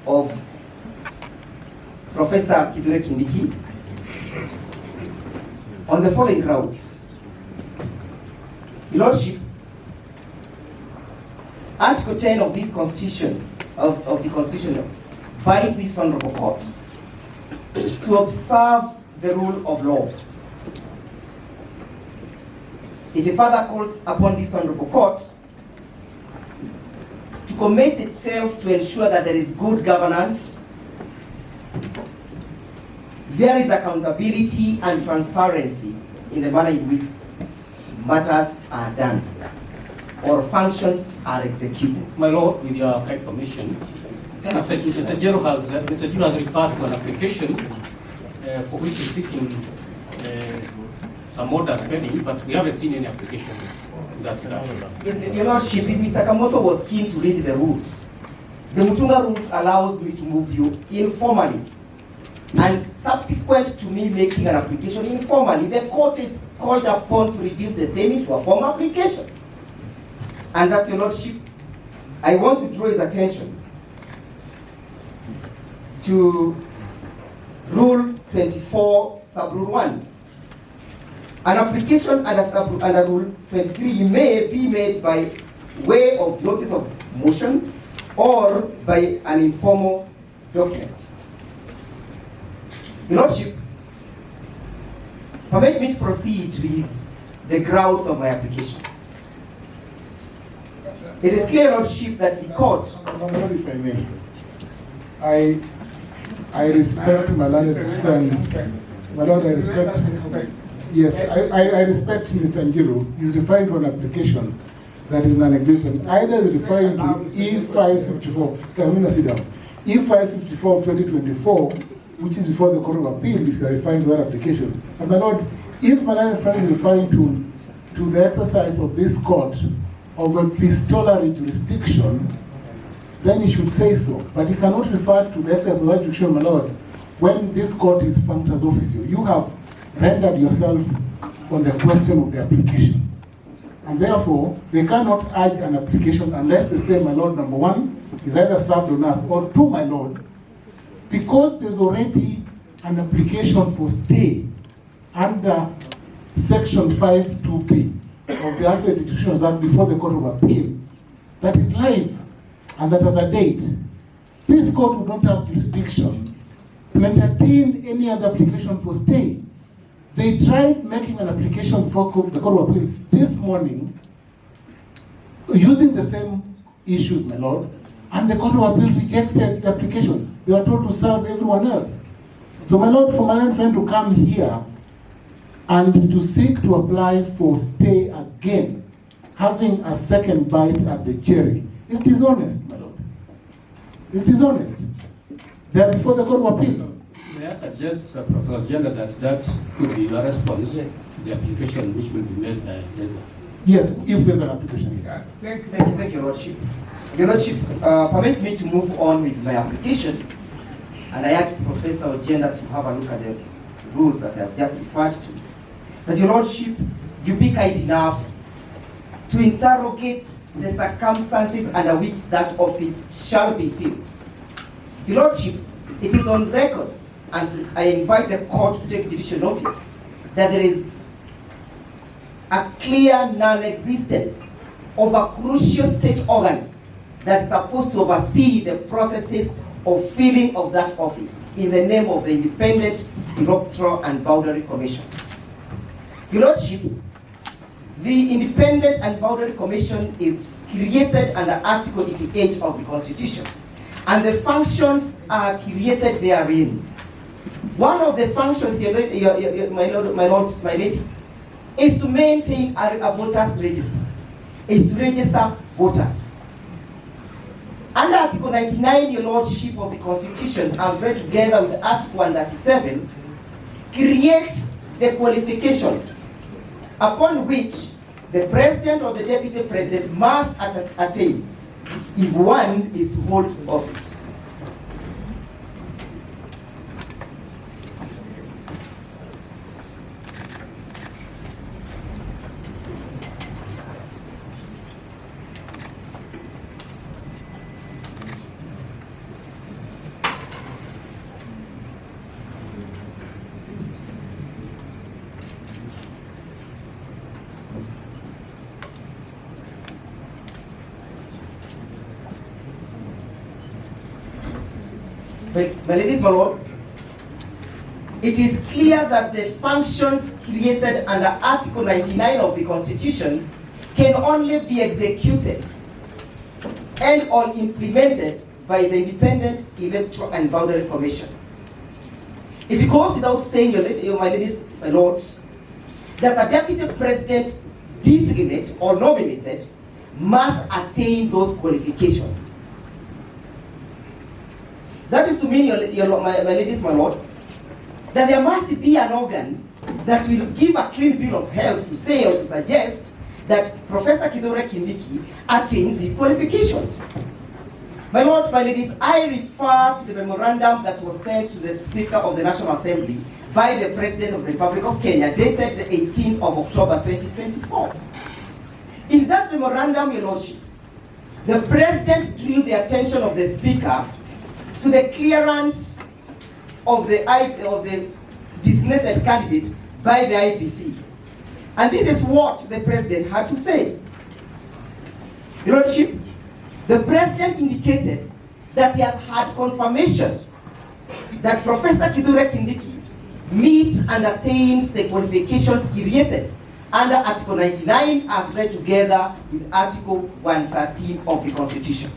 of Professor Kithure Kindiki on the following grounds. Your Lordship, Article 10 of this Constitution, of the Constitution, binds this Honorable Court to observe the rule of law. It further calls upon this Honorable Court to commit itself to ensure that there is good governance, there is accountability and transparency in the manner in which matters are done or functions are executed. My Lord, with your kind permission, Mr. Njiru has referred to an application for which he's seeking some orders pending, but we haven't seen any application that. Yes, Your Lordship, if Mr. Kamoso was keen to read the rules, the Mutunga rules allows me to move you informally. And subsequent to me making an application informally, the court is called upon to reduce the same into a formal application. And that, Your Lordship, I want to draw his attention to Rule 24, Sub-Rule 1. An application under Rule 23 may be made by way of notice of motion or by an informal document. Your Lordship, permit me to proceed with the grounds of my application. It is clear, Lordship, that the court... If I may, I respect my learned friends. My Lord, I respect... Yes, I respect Mr. Njiru. He's referring to an application that is non-existent. Either is referring to E554, Mr. Amina, sit down. E554 of 2024, which is before the Court of Appeal, if you are referring to that application. And my Lord, if my learned friend is referring to the exercise of this court of a epistolary jurisdiction, then he should say so. But he cannot refer to the exercise of that jurisdiction, my Lord, when this court is functus officio. You have rendered yourself on the question of the application. And therefore, they cannot urge an application unless they say, my Lord, number one, is either served on us, or two, my Lord, because there's already an application for stay under Section 5(2)b of the Actual Institutions Act before the Court of Appeal that is live and that has a date. This court would not have jurisdiction to entertain any other application for stay. They tried making an application for the Court of Appeal this morning using the same issues, my Lord, and the Court of Appeal rejected the application. They were told to serve everyone else. So, my Lord, for my friend to come here and to seek to apply for stay again, having a second bite at the cherry, is dishonest, my Lord. It's dishonest. They are before the Court of Appeal. May I suggest, Professor Gender, that could be your response to the application which will be made by Ndegwa? Yes, if there's an application. Yeah. Thank you, Lordship. Your Lordship, permit me to move on with my application, and I ask Professor Ogenda to have a look at the rules that I have just referred to. That, Your Lordship, you be kind enough to interrogate the circumstances under which that office shall be filled. Your Lordship, it is on record, and I invite the court to take judicial notice, that there is a clear non-existence of a crucial state organ that's supposed to oversee the processes of filling of that office in the name of the Independent Electoral and Boundary Commission. Your Lordship, the Independent and Boundary Commission is created under Article 88 of the Constitution, and the functions are created therein. One of the functions, my lady, is to maintain a voters register, is to register voters. Under Article 99, Your Lordship, of the Constitution, as read together with Article 137, creates the qualifications upon which the President or the Deputy President must attain if one is to hold office. But, my ladies, my lord, it is clear that the functions created under Article 99 of the Constitution can only be executed and or implemented by the Independent Electoral and Boundary Commission. It goes without saying, my ladies, my lords, that a deputy president designated or nominated must attain those qualifications. That is to mean, my ladies, my lord, that there must be an organ that will give a clean bill of health to say or to suggest that Professor Kithure Kindiki attains these qualifications. My lords, my ladies, I refer to the memorandum that was sent to the Speaker of the National Assembly by the President of the Republic of Kenya, dated the 18th of October 2024. In that memorandum, your lordship, the President drew the attention of the Speaker to the clearance of the designated candidate by the IEBC. And this is what the President had to say. Your lordship, the President indicated that he has had confirmation that Professor Kithure Kindiki meets and attains the qualifications created under Article 99 as read together with Article 113 of the Constitution.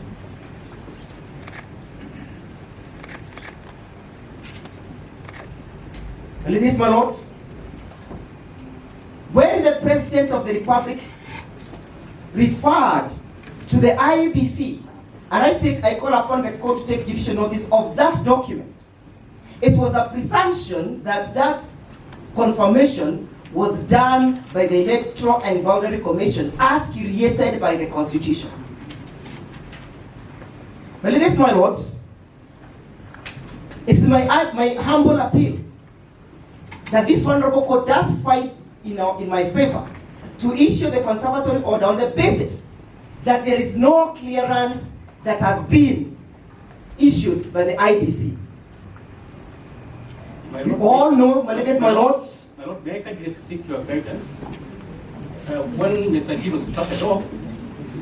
Ladies, my lords, when the President of the Republic referred to the IEBC, and I call upon the court to take judicial notice of that document, it was a presumption that that confirmation was done by the Electoral and Boundary Commission as created by the Constitution. My ladies, my lords, it is my humble appeal that this honorable court does fight in my favor to issue the conservatory order on the basis that there is no clearance that has been issued by the IEBC. You all know, my ladies, my lords. My lord, may I just seek your guidance? When Mr. Njiru started off,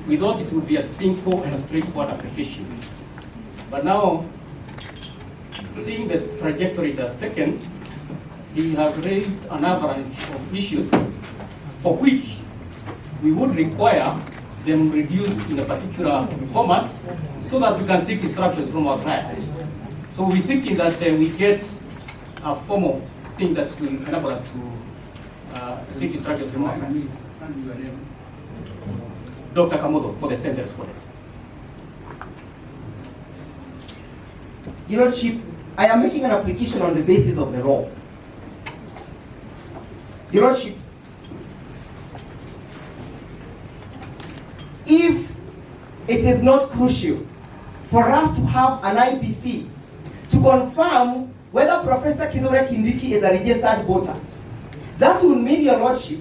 we thought it would be a simple and straightforward application. But now, seeing the trajectory it has taken, he has raised an avalanche of issues for which we would require them reduced in a particular format so that we can seek instructions from our client. So we're seeking that we get a formal thing that will enable us to seek instructions from our client. Dr. Kamodo for the 10th respondent. Your Lordship, I am making an application on the basis of the law. Your Lordship, if it is not crucial for us to have an IEBC to confirm whether Professor Kithure Kindiki is a registered voter, that would mean, Your Lordship,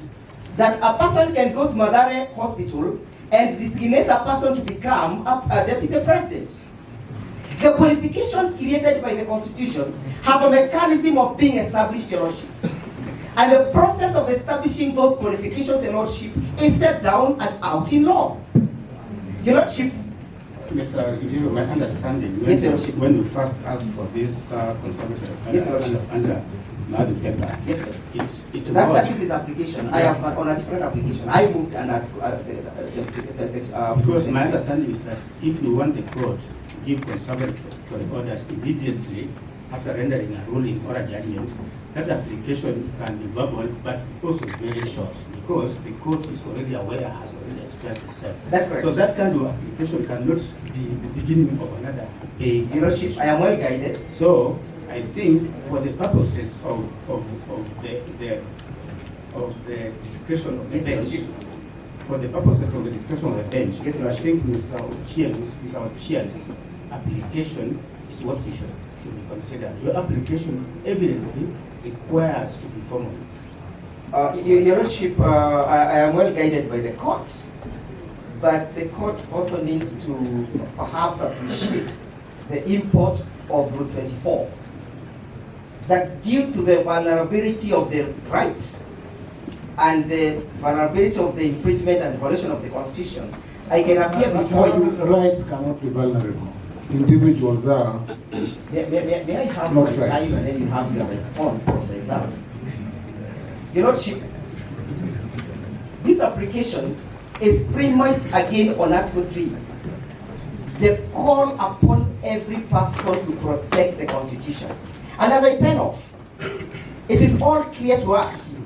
that a person can go to Mathare Hospital and designate a person to become a deputy president. The qualifications created by the Constitution have a mechanism of being established, Your Lordship. And the process of establishing those qualifications, Your Lordship, is set down and out in law. Your Lordship. Mr. Njiru, my understanding, yes, Your Lordship, when you first asked for this conservatory yes, Your Lordship, under the paper, yes, sir. That is his application. I have on a different application. I moved an article. Because my understanding is that if you want the court to give conservatory orders immediately after rendering a ruling or a judgment, that application can be verbal, but also very short, because the court is already aware, has already expressed itself. That's correct. So that kind of application cannot be the beginning of another big. Your Lordship, I am well guided. So I think for the purposes of the discussion of the yes, bench, for the purposes of the discussion of the bench, yes, I think Mr. Ochieng's application is what we should be considered. Your application evidently requires to be formal. Your Lordship, I am well guided by the court, but the court also needs to perhaps appreciate the import of Rule 24. That due to the vulnerability of the rights and the vulnerability of the infringement and violation of the Constitution, I can appear before you. Rights cannot be vulnerable. individuals are May I have not my right. time and then you have your response, Professor? Your Lordship, this application is premised again on Article 3. The call upon every person to protect the Constitution. And as I pen off, it is all clear to us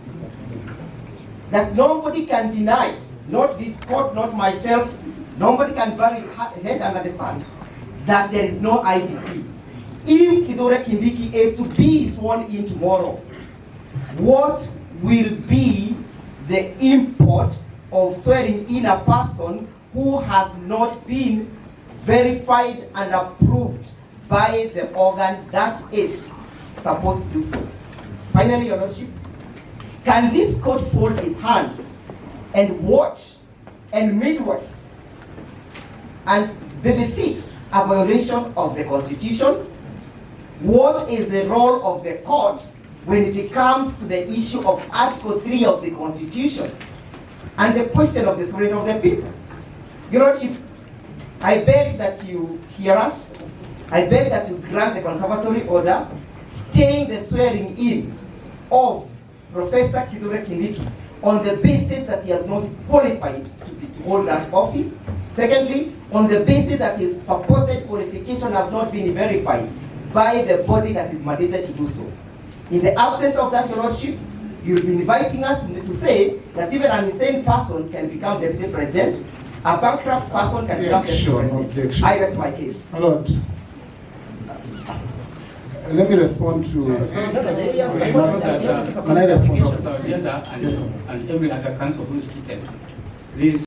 that nobody can deny, not this court, not myself, nobody can bury his head under the sand, that there is no IEBC. If Kithure Kindiki is to be sworn in tomorrow, what will be the import of swearing in a person who has not been verified and approved by the organ that is supposed to do so? Finally, Your Lordship, can this court fold its hands and watch and midwife and babysit a violation of the Constitution? What is the role of the court when it comes to the issue of Article 3 of the Constitution and the question of the sovereignty of the people? Your Lordship, I beg that you hear us. I beg that you grant the conservatory order staying the swearing in of Professor Kithure Kindiki on the basis that he has not qualified to hold that office. Secondly, on the basis that his purported qualification has not been verified by the body that is mandated to do so. In the absence of that, Your Lordship, you'll be inviting us to say that even an insane person can become deputy president, a bankrupt person can become deputy president. Objection. I rest my case. My Lord, let me respond to... So Can I respond? agenda and every other council who is seated, please